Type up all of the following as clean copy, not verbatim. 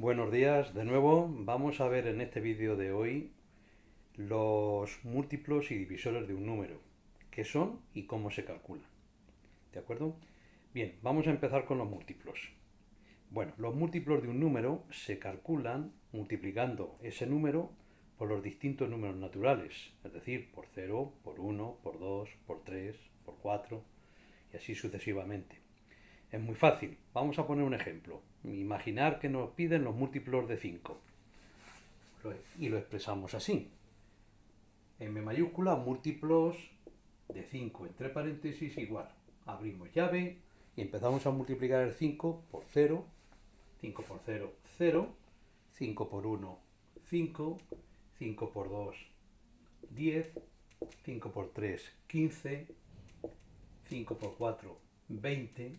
Buenos días, de nuevo vamos a ver en este vídeo de hoy los múltiplos y divisores de un número, qué son y cómo se calculan. ¿De acuerdo? Bien, vamos a empezar con los múltiplos. Bueno, los múltiplos de un número se calculan multiplicando ese número por los distintos números naturales, es decir, por 0, por 1, por 2, por 3, por 4 y así sucesivamente. Es muy fácil. Vamos a poner un ejemplo. Imaginar que nos piden los múltiplos de 5 y lo expresamos así. M mayúscula, múltiplos de 5 entre paréntesis igual. Abrimos llave y empezamos a multiplicar el 5 por 0, 5 por 0, 0, 5 por 1, 5, 5 por 2, 10, 5 por 3, 15, 5 por 4, 20,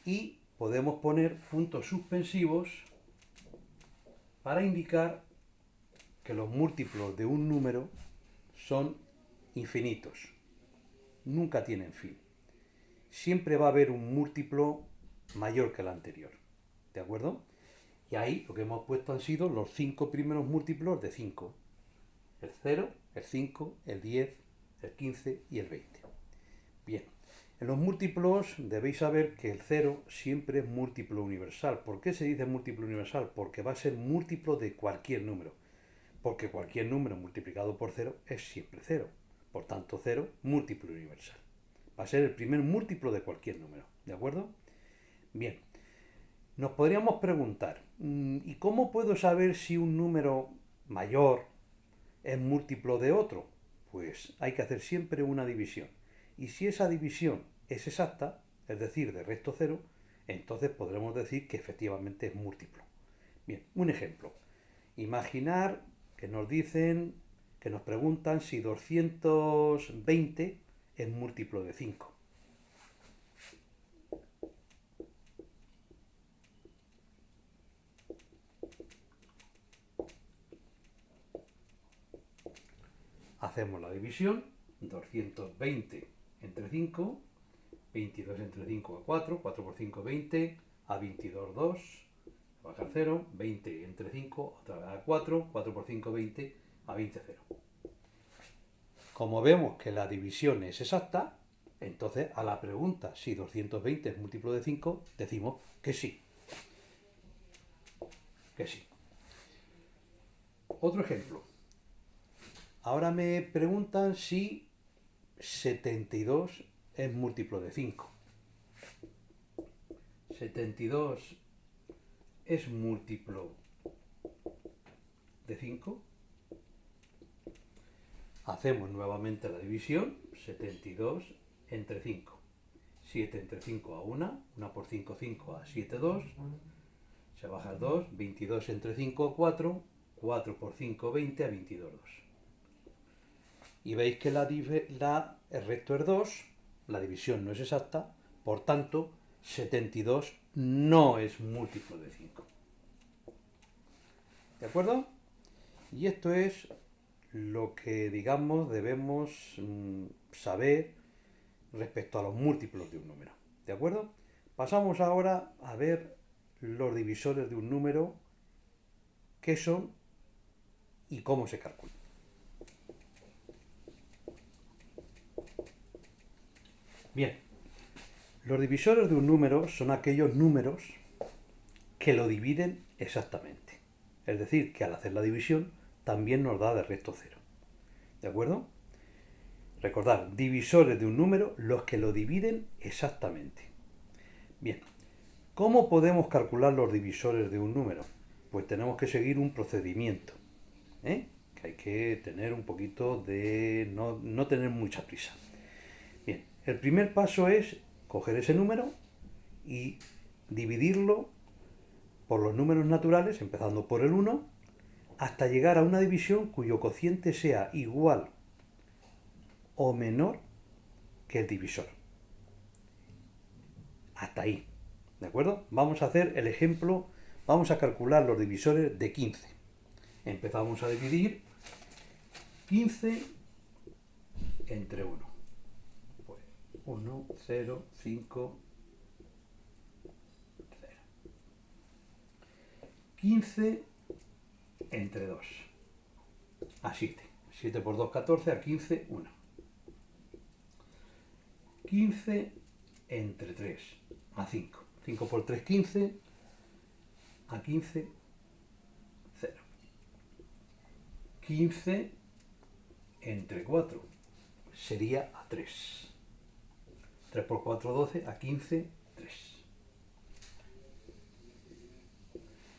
y podemos poner puntos suspensivos para indicar que los múltiplos de un número son infinitos, nunca tienen fin. Siempre va a haber un múltiplo mayor que el anterior, ¿de acuerdo? Y ahí lo que hemos puesto han sido los 5 primeros múltiplos de 5. El 0, el 5, el 10, el 15 y el 20. Bien, en los múltiplos debéis saber que el 0 siempre es múltiplo universal. ¿Por qué se dice múltiplo universal? Porque va a ser múltiplo de cualquier número. Porque cualquier número multiplicado por 0 es siempre 0. Por tanto, 0, múltiplo universal. Va a ser el primer múltiplo de cualquier número. ¿De acuerdo? Bien, nos podríamos preguntar, ¿y cómo puedo saber si un número mayor es múltiplo de otro? Pues hay que hacer siempre una división. Y si esa división es exacta, es decir, de resto 0, entonces podremos decir que efectivamente es múltiplo. Bien, un ejemplo. Imaginar que nos dicen, que nos preguntan si 220 es múltiplo de 5. Hacemos la división, 220 entre 5, 22 entre 5 a 4, 4 por 5 20, a 22 2, bajar 0, 20 entre 5, otra vez a 4, 4 por 5 20, a 20 0. Como vemos que la división es exacta, entonces a la pregunta si 220 es múltiplo de 5, decimos que sí. Que sí. Otro ejemplo. Ahora me preguntan si 72 es múltiplo de 5. 72 es múltiplo de 5. Hacemos nuevamente la división, 72 entre 5. 7 entre 5 a 1, 1 por 5, 5 a 7, 2. Se baja el 2, 22 entre 5 a 4, 4 por 5, 20 a 22, 2. Y veis que el resto es 2, la división no es exacta, por tanto, 72 no es múltiplo de 5. ¿De acuerdo? Y esto es lo que, digamos, debemos saber respecto a los múltiplos de un número. ¿De acuerdo? Pasamos ahora a ver los divisores de un número, qué son y cómo se calculan. Bien, los divisores de un número son aquellos números que lo dividen exactamente. Es decir, que al hacer la división también nos da de resto 0. ¿De acuerdo? Recordad, divisores de un número, los que lo dividen exactamente. Bien, ¿cómo podemos calcular los divisores de un número? Pues tenemos que seguir un procedimiento, que hay que tener un poquito de... no tener mucha prisa. Bien, el primer paso es coger ese número y dividirlo por los números naturales, empezando por el 1, hasta llegar a una división cuyo cociente sea igual o menor que el divisor. Hasta ahí. ¿De acuerdo? Vamos a hacer el ejemplo, vamos a calcular los divisores de 15. Empezamos a dividir 15 entre 1. Pues 1, 0, 5, 0. 15 entre 2 a 7. 7 por 2, 14, a 15, 1. 15 entre 3 a 5. 5 por 3, 15, a 15, 0. 15 entre 4 sería a 3. 3 por 4, 12, a 15, 3.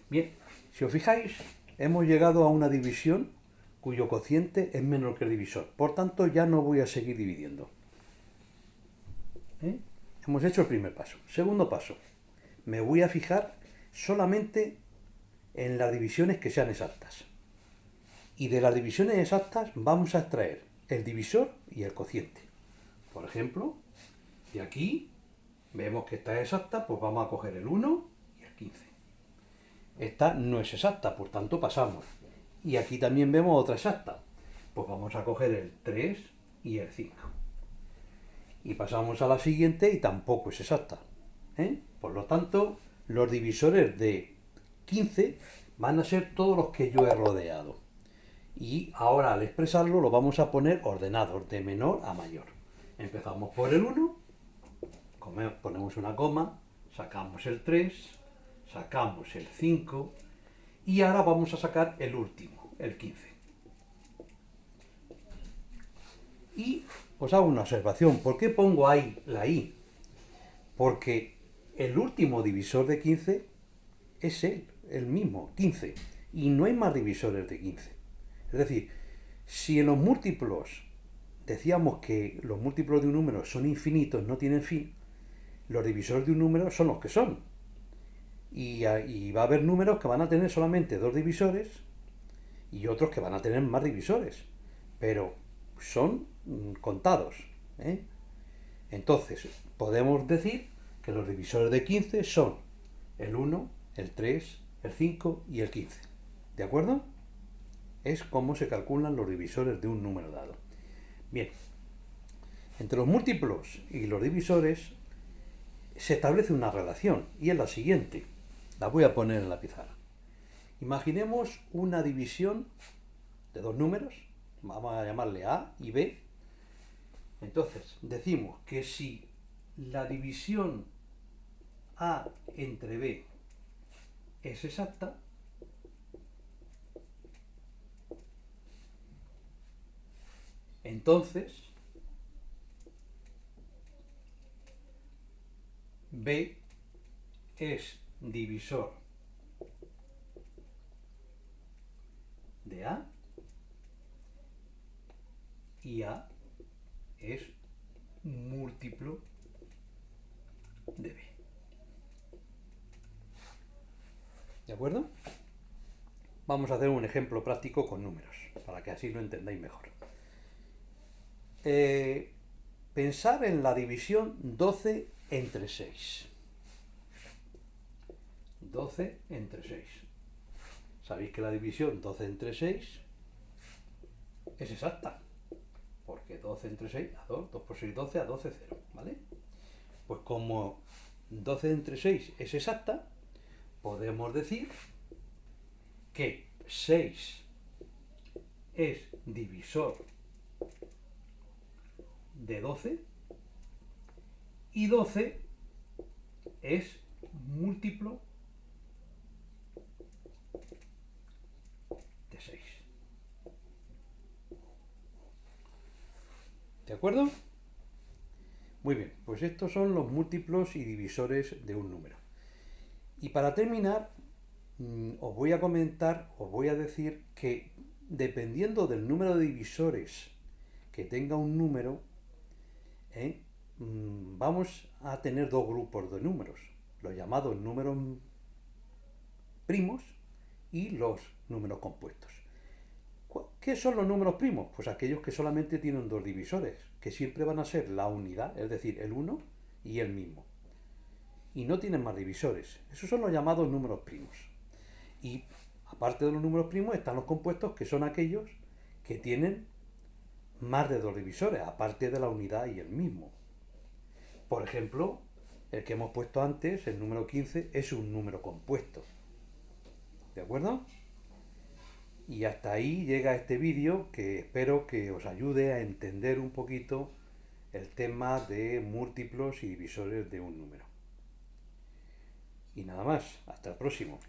Bien, si os fijáis, hemos llegado a una división cuyo cociente es menor que el divisor. Por tanto, ya no voy a seguir dividiendo. Hemos hecho el primer paso. Segundo paso, me voy a fijar solamente en las divisiones que sean exactas. Y de las divisiones exactas vamos a extraer el divisor y el cociente. Por ejemplo, de aquí vemos que esta es exacta, pues vamos a coger el 1 y el 15. Esta no es exacta, por tanto pasamos. Y aquí también vemos otra exacta. Pues vamos a coger el 3 y el 5. Y pasamos a la siguiente y tampoco es exacta. Por lo tanto, los divisores de 15 van a ser todos los que yo he rodeado. Y ahora al expresarlo lo vamos a poner ordenados, de menor a mayor. Empezamos por el 1, ponemos una coma, sacamos el 3, sacamos el 5 y ahora vamos a sacar el último, el 15. Y os hago una observación. ¿Por qué pongo ahí la i? Porque el último divisor de 15 es el mismo, 15. Y no hay más divisores de 15. Es decir, si en los múltiplos decíamos que los múltiplos de un número son infinitos, no tienen fin, los divisores de un número son los que son. Y va a haber números que van a tener solamente 2 divisores y otros que van a tener más divisores. Pero son contados. Entonces, podemos decir que los divisores de 15 son el 1, el 3, el 5 y el 15. ¿De acuerdo? Es como se calculan los divisores de un número dado. Bien, entre los múltiplos y los divisores se establece una relación y es la siguiente. La voy a poner en la pizarra. Imaginemos una división de dos números, vamos a llamarle A y B. Entonces, decimos que si la división A entre B es exacta, entonces B es divisor de A y A es múltiplo de B. ¿De acuerdo? Vamos a hacer un ejemplo práctico con números, para que así lo entendáis mejor. Pensar en la división 12 entre 6. 12 entre 6. Sabéis que la división 12 entre 6 es exacta, porque 12 entre 6 a 2, 2 por 6, 12, a 12, 0, ¿vale? Pues como 12 entre 6 es exacta, podemos decir que 6 es divisor de 12 y 12 es múltiplo de 6. ¿De acuerdo? Muy bien, pues estos son los múltiplos y divisores de un número. Y para terminar, os voy a comentar, os voy a decir que dependiendo del número de divisores que tenga un número, vamos a tener dos grupos de números, los llamados números primos y los números compuestos. ¿Qué son los números primos? Pues aquellos que solamente tienen dos divisores, que siempre van a ser la unidad, es decir, el 1 y el mismo. Y no tienen más divisores. Esos son los llamados números primos. Y aparte de los números primos están los compuestos, que son aquellos que tienen más de dos divisores, aparte de la unidad y el mismo. Por ejemplo, el que hemos puesto antes, el número 15, es un número compuesto. ¿De acuerdo? Y hasta ahí llega este vídeo que espero que os ayude a entender un poquito el tema de múltiplos y divisores de un número. Y nada más, hasta el próximo.